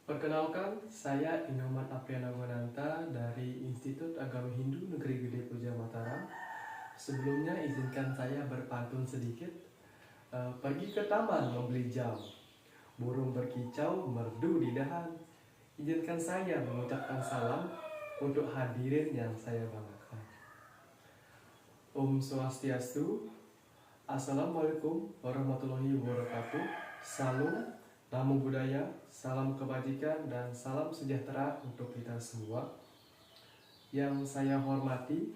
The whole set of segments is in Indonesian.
Perkenalkan, saya Inoman Apriana Gonanta dari Institut Agama Hindu Negeri Gede Puja Mataram. Sebelumnya izinkan saya berpantun sedikit. Pergi ke taman membeli jam, burung berkicau merdu di dahan. Izinkan saya mengucapkan salam untuk hadirin yang saya banggakan. Om Swastiastu, Assalamualaikum warahmatullahi wabarakatuh. Salam, namo buddhaya, salam kebajikan, dan salam sejahtera untuk kita semua. Yang saya hormati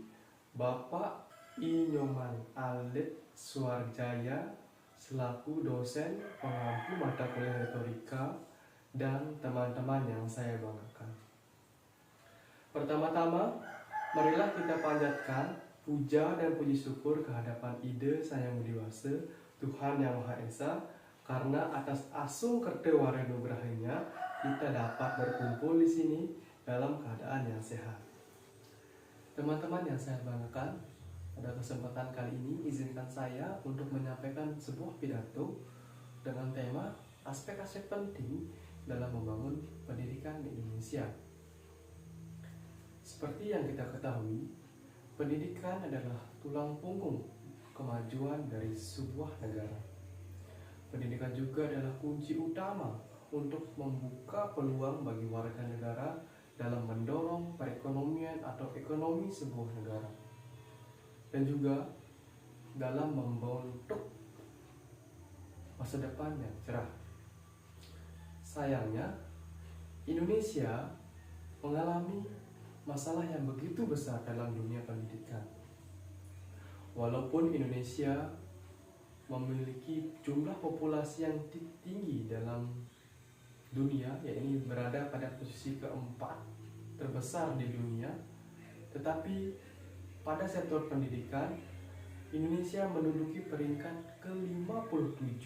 Bapak Inyoman Alit Suarjaya selaku dosen pengampu mata kuliah retorika dan teman-teman yang saya banggakan. Pertama-tama, marilah kita panjatkan puja dan puji syukur kehadapan Ide Sang Yang Widiwasa, Tuhan Yang Maha Esa, karena atas asung kerta warenugrahnya kita dapat berkumpul di sini dalam keadaan yang sehat. Teman-teman yang saya banggakan, pada kesempatan kali ini izinkan saya untuk menyampaikan sebuah pidato dengan tema aspek-aspek penting dalam membangun pendidikan di Indonesia. Seperti yang kita ketahui, pendidikan adalah tulang punggung kemajuan dari sebuah negara. Pendidikan juga adalah kunci utama untuk membuka peluang bagi warga negara dalam mendorong perekonomian atau ekonomi sebuah negara, dan juga dalam membentuk masa depan yang cerah. Sayangnya, Indonesia mengalami masalah yang begitu besar dalam dunia pendidikan. Walaupun Indonesia memiliki jumlah populasi yang tinggi dalam dunia, yaitu berada pada posisi keempat terbesar di dunia, tetapi pada sektor pendidikan Indonesia menduduki peringkat ke-57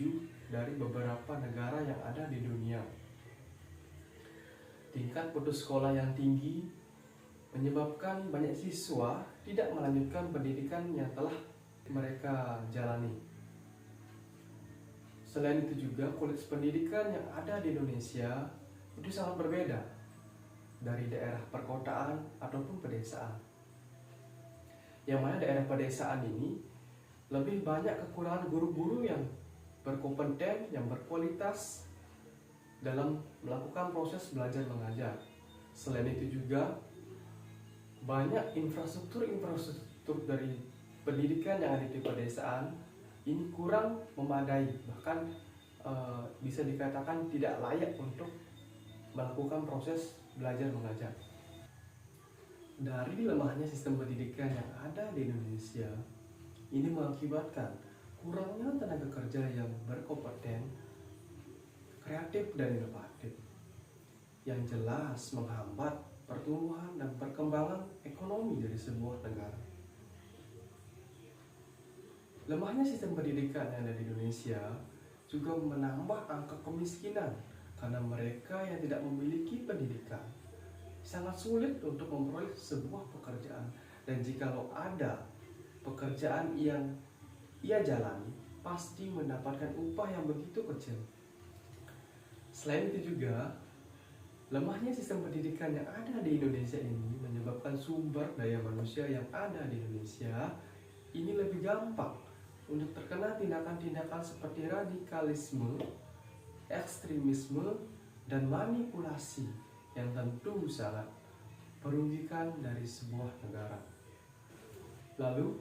dari beberapa negara yang ada di dunia. Tingkat putus sekolah yang tinggi menyebabkan banyak siswa tidak melanjutkan pendidikan yang telah mereka jalani. Selain itu juga kualitas pendidikan yang ada di Indonesia itu sangat berbeda dari daerah perkotaan ataupun pedesaan. Yang mana daerah pedesaan ini lebih banyak kekurangan guru-guru yang berkompeten, yang berkualitas dalam melakukan proses belajar mengajar. Selain itu juga banyak infrastruktur dari pendidikan yang ada di pedesaan ini kurang memadai, bahkan bisa dikatakan tidak layak untuk melakukan proses belajar mengajar. Dari lemahnya sistem pendidikan yang ada di Indonesia, ini mengakibatkan kurangnya tenaga kerja yang berkompeten, kreatif dan inovatif, yang jelas menghambat pertumbuhan dan perkembangan ekonomi dari sebuah negara. Lemahnya sistem pendidikan yang ada di Indonesia juga menambah angka kemiskinan karena mereka yang tidak memiliki pendidikan sangat sulit untuk memperoleh sebuah pekerjaan, dan jikalau ada pekerjaan yang ia jalani pasti mendapatkan upah yang begitu kecil. Selain itu juga lemahnya sistem pendidikan yang ada di Indonesia ini menyebabkan sumber daya manusia yang ada di Indonesia ini lebih gampang untuk terkena tindakan-tindakan seperti radikalisme, ekstremisme, dan manipulasi yang tentu sangat merugikan dari sebuah negara. Lalu,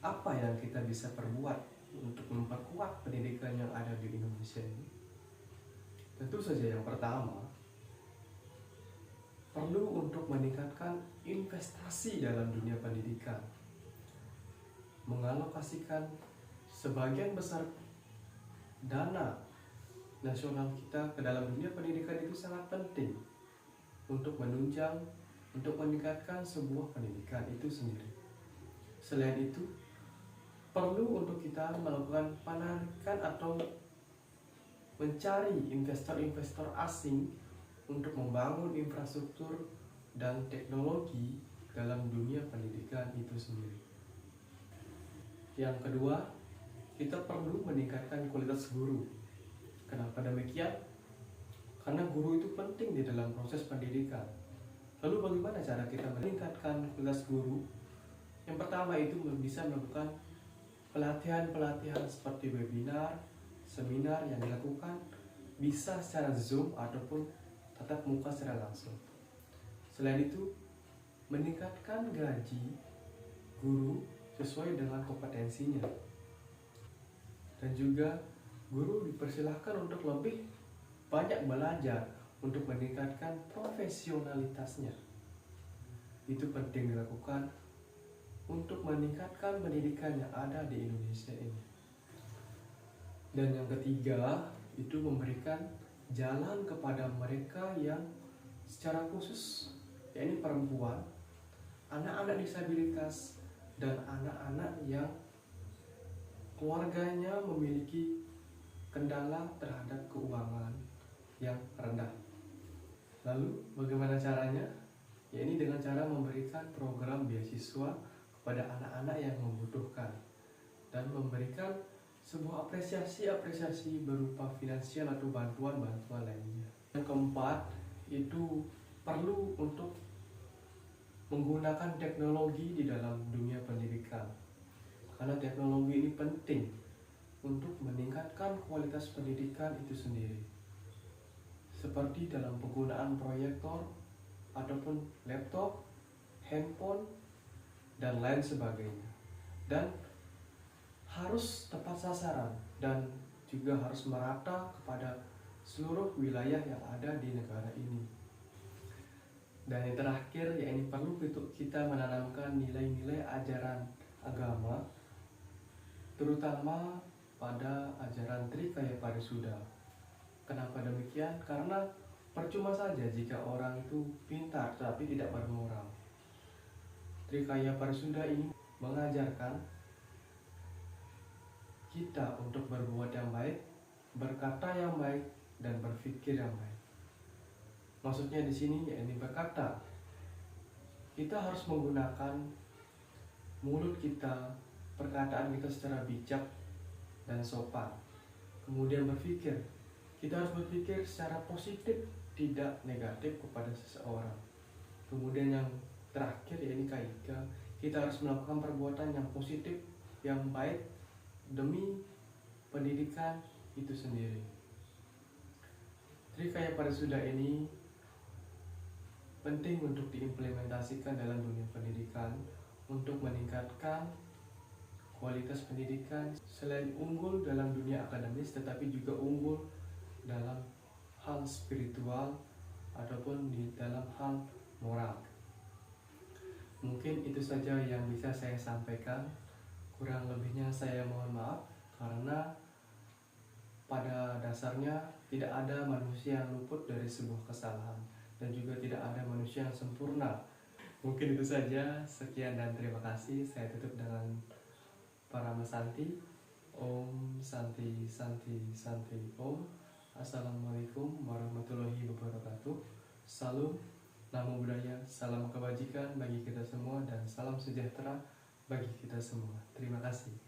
apa yang kita bisa perbuat untuk memperkuat pendidikan yang ada di Indonesia ini? Tentu saja yang pertama, perlu untuk meningkatkan investasi dalam dunia pendidikan. Mengalokasikan sebagian besar dana nasional kita ke dalam dunia pendidikan itu sangat penting untuk menunjang, untuk meningkatkan sebuah pendidikan itu sendiri. Selain itu, perlu untuk kita melakukan penarikan atau mencari investor-investor asing untuk membangun infrastruktur dan teknologi dalam dunia pendidikan itu sendiri. Yang kedua, kita perlu meningkatkan kualitas guru. Kenapa demikian? karena guru itu penting di dalam proses pendidikan. Lalu bagaimana cara kita meningkatkan kualitas guru? Yang pertama itu bisa melakukan pelatihan-pelatihan seperti webinar, seminar yang dilakukan bisa secara Zoom ataupun tatap muka secara langsung. Selain itu, meningkatkan gaji guru sesuai dengan kompetensinya. Dan juga guru dipersilahkan untuk lebih banyak belajar untuk meningkatkan profesionalitasnya. Itu penting dilakukan untuk meningkatkan pendidikan yang ada di Indonesia ini. Dan yang ketiga, itu memberikan jalan kepada mereka yang secara khusus, yaitu perempuan, anak-anak disabilitas, dan anak-anak yang keluarganya memiliki kendala terhadap keuangan yang rendah. Lalu bagaimana caranya? Yaitu dengan cara memberikan program beasiswa kepada anak-anak yang membutuhkan dan memberikan sebuah apresiasi berupa finansial atau bantuan-bantuan lainnya. Yang keempat, itu perlu untuk menggunakan teknologi di dalam dunia pendidikan. Karena teknologi ini penting untuk meningkatkan kualitas pendidikan itu sendiri. Seperti dalam penggunaan proyektor ataupun laptop, handphone, dan lain sebagainya. Dan harus tepat sasaran dan juga harus merata kepada seluruh wilayah yang ada di negara ini. Dan yang terakhir, yaitu perlu kita menanamkan nilai-nilai ajaran agama, terutama pada ajaran Trikaya Parisuda. Kenapa demikian? Karena percuma saja jika orang itu pintar tapi tidak bermoral. Trikaya Parisuda ini mengajarkan kita untuk berbuat yang baik, berkata yang baik, dan berpikir yang baik. Maksudnya di sini yaitu berkata, kita harus menggunakan mulut kita, perkataan kita secara bijak dan sopan. Kemudian berpikir, kita harus berpikir secara positif, tidak negatif kepada seseorang. Kemudian yang terakhir yaitu ketiga, kita harus melakukan perbuatan yang positif, yang baik demi pendidikan itu sendiri. Trikaya Parisuda ini penting untuk diimplementasikan dalam dunia pendidikan untuk meningkatkan kualitas pendidikan, selain unggul dalam dunia akademis tetapi juga unggul dalam hal spiritual ataupun di dalam hal moral. Mungkin itu saja yang bisa saya sampaikan. Kurang lebihnya saya mohon maaf, karena pada dasarnya tidak ada manusia yang luput dari sebuah kesalahan, dan juga tidak ada manusia yang sempurna. Mungkin itu saja, sekian dan terima kasih. Saya tutup dengan Parama Santi. Om Santi Santi Santi Om. Assalamualaikum warahmatullahi wabarakatuh. Salam, namo buddhaya, salam kebajikan bagi kita semua, dan salam sejahtera bagi kita semua. Terima kasih.